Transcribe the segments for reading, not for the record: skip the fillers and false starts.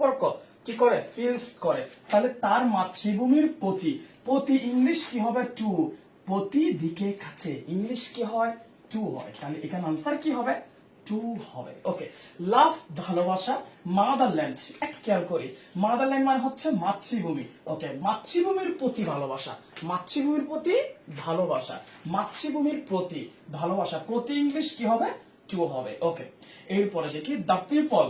সম্পর্ক কি করে ফিলস করে, তাহলে তার মাতৃভূমির প্রতি, প্রতি ইংলিশ কি হবে টু, প্রতি দিকে কাছে ইংলিশ কি হয় টু হয়, তাহলে এখানে আনসার কি হবে টু হবে। ওকে, লাভ ভালোবাসা, মাদারল্যান্ড একটু খেয়াল করি, মাদারল্যান্ড মানে হচ্ছে মাতৃভূমি। ওকে, মাতৃভূমির প্রতি ভালোবাসা, মাতৃভূমির প্রতি ভালোবাসা, মাতৃভূমির প্রতি ভালোবাসা, প্রতি ইংলিশ কি হবে টু হবে। ওকে, এরপরে দেখি দ্য পিপল,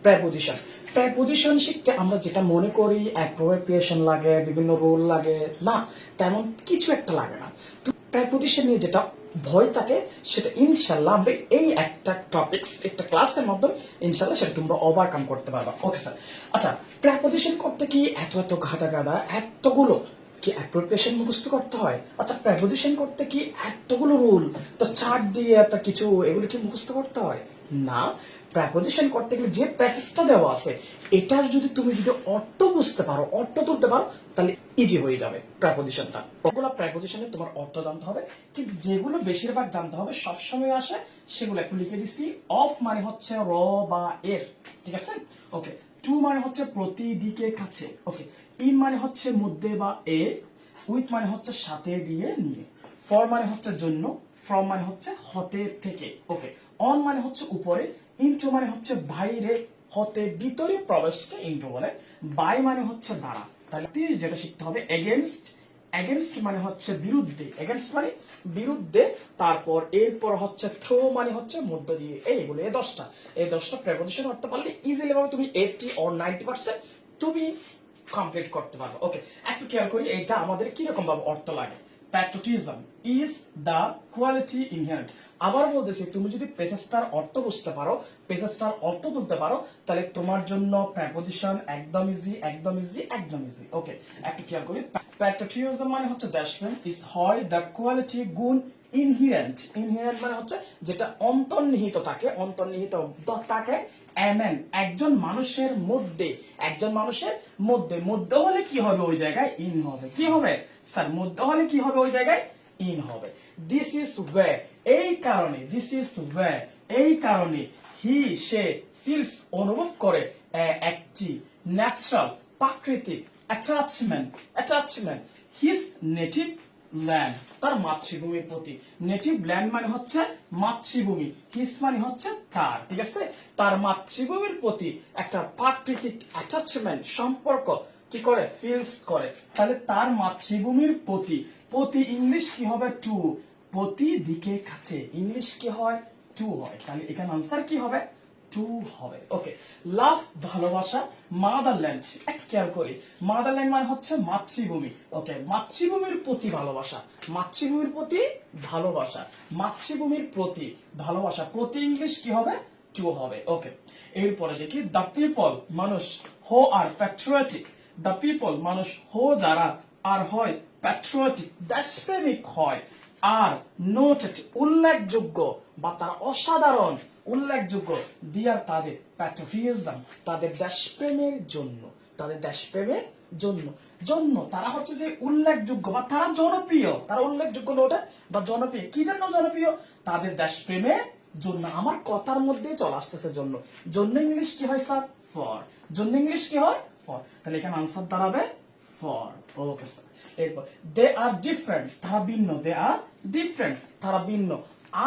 প্রেপোজিশন। প্রেপোজিশন শিখতে আমরা যেটা মনে করি অ্যাপ্রোপ্রিয়েশন লাগে, বিভিন্ন রোল লাগে, না তেমন কিছু একটা লাগে না। তো প্রেপোজিশন নিয়ে যেটা ভয় থাকে সেটা ইনশাল্লাহ আমরা এই একটা টপিকস একটা ক্লাসের মাধ্যমে ইনশাল্লাহ সেটা তোমরা ওভারকাম করতে পারবা। ওকে স্যার, আচ্ছা প্রেপোজিশন করতে কি এত এত গাদা গাদা এতগুলো কি অ্যাপ্রোপ্রিয়েশন মুখস্থ করতে হয়? আচ্ছা প্রেপোজিশন করতে কি এতগুলো রুল তো চার্ট দিয়ে এত কিছু এগুলো কি মুখস্থ করতে হয়? না, প্রেপোজিশন করতে গেলে যে প্যাসেজটা দেওয়া আছে এটার যদি তুমি যদি অর্থ বুঝতে পারো, অর্থ তুলতে পারো, তাহলে ইজি হয়ে যাবে প্রেপোজিশনটা। ওগুলো প্রেপোজিশনে তোমার অর্থ জানতে হবে, কিন্তু যেগুলো বেশিরভাগ জানতে হবে সবসময় আসে সেগুলো একটু লিখে দিচ্ছি। অফ মানে হচ্ছে র বা এর, ঠিক আছে? ওকে, টু মানে হচ্ছে প্রতি দিকে কাছে। ওকে, ইন মানে হচ্ছে মধ্যে বা এ, উইথ মানে হচ্ছে সাথে দিয়ে নিয়ে, ফর মানে হচ্ছে জন্য, ফ্রম মানে হচ্ছে হতে থেকে। ওকে, অন মানে হচ্ছে উপরে, ইনটু মানে হচ্ছে বাইরে হতে ভিতরে প্রবেশকে ইনটু বলে, বাই মানে হচ্ছে দ্বারা। তাহলে যেটা শিখতে হবে এগেনস্ট, এগেনস্ট মানে হচ্ছে বিরুদ্ধে, এগেনস্ট মানে বিরুদ্ধে, তারপর এরপর হচ্ছে থ্রো মানে হচ্ছে মধ্য দিয়ে, এইগুলো এই দশটা প্রেপোজিশন করতে পারলে ইজিলি ভাবে তুমি 80 or 90% তুমি কমপ্লিট করতে পারবে। ওকে, একটু খেয়াল করি এটা আমাদের কি রকম ভাবে অর্থ লাগে। Patriotism is the quality inherent. আবার বলতেছি তুমি যদি পেসেজটার অর্থ বুঝতে পারো, পেসেজটার অর্থ তুলতে পারো, তাহলে তোমার জন্য প্রেপোজিশন একদম ইজি, একদম ইজি, একদম ইজি। ওকে, একটু খেয়াল করি প্যাট্রিয়টিজম মানে হচ্ছে দেশপ্রেম, ইজ হয় দ্য কোয়ালিটি গুণ ইনহেরেন্ট, ইনহেরেন্ট মানে হচ্ছে যেটা অন্তর্নিহিত থাকে, অন্তর্নিহিত থাকে এমন একজন মানুষের মধ্যে, একজন মানুষের মধ্যে, মধ্যে হলে কি হবে ওই জায়গায় ইন হবে, কি হবে স্যার মধ্যে হলে কি হবে ওই জায়গায় ইন হবে। দিস ইজ ওয়ে, এই কারণে, দিস ইজ ওয়ে এই কারণে, হি সে ফিলস অনুভব করে একটি ন্যাচারাল প্রাকৃতিক attachment, attachment his native land, তার মাতৃভূমির প্রতি। নেটিভ ল্যান্ড মানে হচ্ছে মাতৃভূমি, হিস মানে হচ্ছে তার, ঠিক আছে? তার মাতৃভূমির প্রতি একটা প্রাকৃতিক অ্যাটাচমেন্ট সম্পর্ক কি করে ফিলস করে, তাহলে তার মাতৃভূমির প্রতি, প্রতি ইংলিশ কি হবে টু, প্রতি দিকে কাছে ইংলিশ কি হয় টু হয়, তাহলে এখানে আনসার কি হবে টু হবে। ওকে, লাভ ভালোবাসা, মাদারল্যান্ড একটু খেয়াল করি, মাদারল্যান্ড মানে হচ্ছে মাতৃভূমি। ওকে, মাতৃভূমির প্রতি ভালোবাসা, মাতৃভূমির প্রতি ভালোবাসা, মাতৃভূমির প্রতি ভালোবাসা, প্রতি ইংলিশ কি হবে টু হবে। ওকে, এরপরে দেখি দ্য পিপল মানুষ, হো আর প্যাট্রিয়টিক, দ্য পিপল মানুষ হো যারা, আর হয় প্যাট্রিয়টিক দেশপ্রেমিক হয়, আর নোটেড উল্লেখযোগ্য বা তারা অসাধারণ উল্লেখযোগ্য, দিয়ার তাদের প্যাট্রিয়টিজম তাদের দেশপ্রেমের জন্য, তাদের দেশপ্রেমের জন্য, জন্য তারা হচ্ছে যে উল্লেখযোগ্য বা তারা জনপ্রিয়, তারা উল্লেখযোগ্য নোটেড বা জনপ্রিয়, কি জন্য জনপ্রিয় তাদের দেশপ্রেমের জন্য। আমার কথার মধ্যে চলে আসতেছে জন্য, জন্য ইংলিশ কি হয় স্যার ফর, জন্য ইংলিশ কি হয় ফর, তাহলে এখানে আনসার দাঁড়াবে ফর। ওকে স্যার, এরপর দে আর ডিফারেন্ট তারা ভিন্ন, দে আর ডিফারেন্ট তারা ভিন্ন,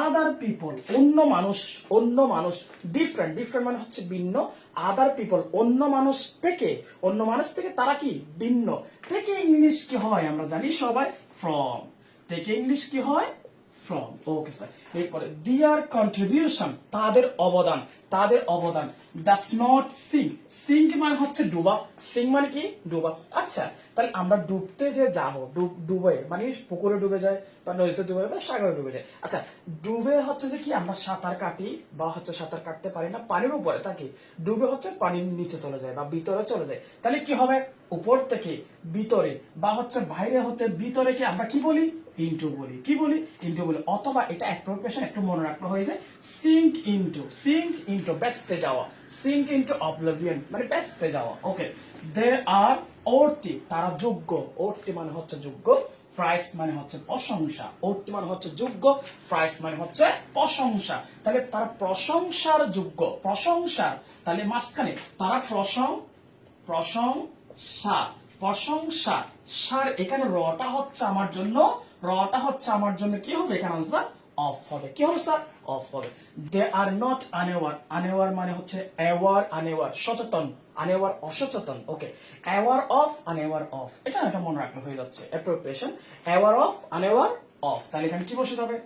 আদার পিপল অন্য মানুষ, অন্য মানুষ, ডিফারেন্ট, ডিফারেন্ট মানে হচ্ছে ভিন্ন, আদার পিপল অন্য মানুষ থেকে, অন্য মানুষ থেকে তারা কি ভিন্ন, থেকে ইংলিশ কি হয় আমরা জানি সবাই ফ্রম, থেকে ইংলিশ কি হয় ফ্রম। ওকে স্যার, এরপরে দিয়ার কন্ট্রিবিউশন তাদের অবদান, তাদের অবদান, ডাস নট সিঙ্ক, সিঙ্ক মানে হচ্ছে ডুবা, সিঙ্ক মানে কি ডুবা। আচ্ছা তাহলে আমরা ডুবতে যে যাবো, ডুবে মানে পুকুরে ডুবে যায় বা নদীতে ডুবে বা সাগরে ডুবে যায়। আচ্ছা ডুবে হচ্ছে যে কি আমরা সাঁতার কাটি বা হচ্ছে সাঁতার কাটতে পারি না, পানির উপরে থাকি, ডুবে হচ্ছে পানির নিচে চলে যায় বা ভিতরে চলে যায়, তাহলে কি হবে উপর থেকে ভিতরে বা হচ্ছে বাইরে হতে ভিতরে কি আমরা কি বলি ইনটু বলি, কি বলি ইনটু বলি, অথবা এটা অ্যাপ্রোপ্রিয়েশন একটু মনে রাখতে হয়ে যায় সিঙ্ক ইনটু, সিঙ্ক ইনটু বেসতে যাওয়া, সিঙ্ক ইনটু অবলিভিয়ন মানে বেসতে যাওয়া। ওকে, দে আর অর্থি তারা যোগ্য, অর্থি মানে হচ্ছে যোগ্য, প্রাইস মানে হচ্ছে প্রশংসা, অর্থি মানে হচ্ছে যোগ্য, প্রাইস মানে হচ্ছে প্রশংসা, তাহলে তারা প্রশংসার যোগ্য, প্রশংসার তাহলে মাঝখানে তারা প্রশংসা, প্রশংসা, সার এখানে রটা হচ্ছে আমার জন্য, রটা হচ্ছে আমার জন্য কি হবে এখানে আনসার অফ হবে, কি হবে স্যার অফ হবে। দে আর নট আনএওয়ার, আনএওয়ার মানে হচ্ছে অ্যাওয়ার, আনএওয়ার সচেতন, আনএওয়ার অসচেতন, ওকে অ্যাওয়ার অফ আনএওয়ার অফ, এটা মনে রাখলে হয়ে যাচ্ছে অ্যাপ্রোপ্রিয়েশন, অ্যাওয়ার অফ আনএওয়ার অফ, তাহলে এখানে কি বসে যাবে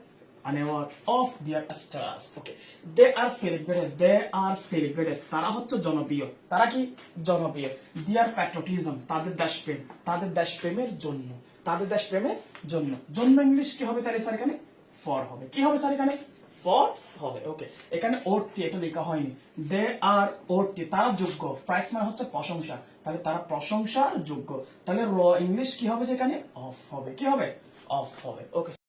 unaware of their stars, okay they are celebrated, they are celebrated তারা হচ্ছে জনপ্রিয়, তারা কি জনপ্রিয়, their patriotism তাদের দেশপ্রেম, তাদের দেশপ্রেমের জন্য, তাদের দেশপ্রেমের জন্য, জন্য ইংলিশ কি হবে তাহলে স্যার এখানে ফর হবে, কি হবে স্যার এখানে ফর হবে, ওকে এখানে ওরটি এটা লেখা হয়নি, দে আর ওরটি তারা যোগ্য, প্রাইস মানে হচ্ছে প্রশংসা, তাহলে তারা প্রশংসার যোগ্য, তাহলে র ইংলিশ কি হবে যেখানে অফ হবে, কি হবে অফ হবে, ওকে।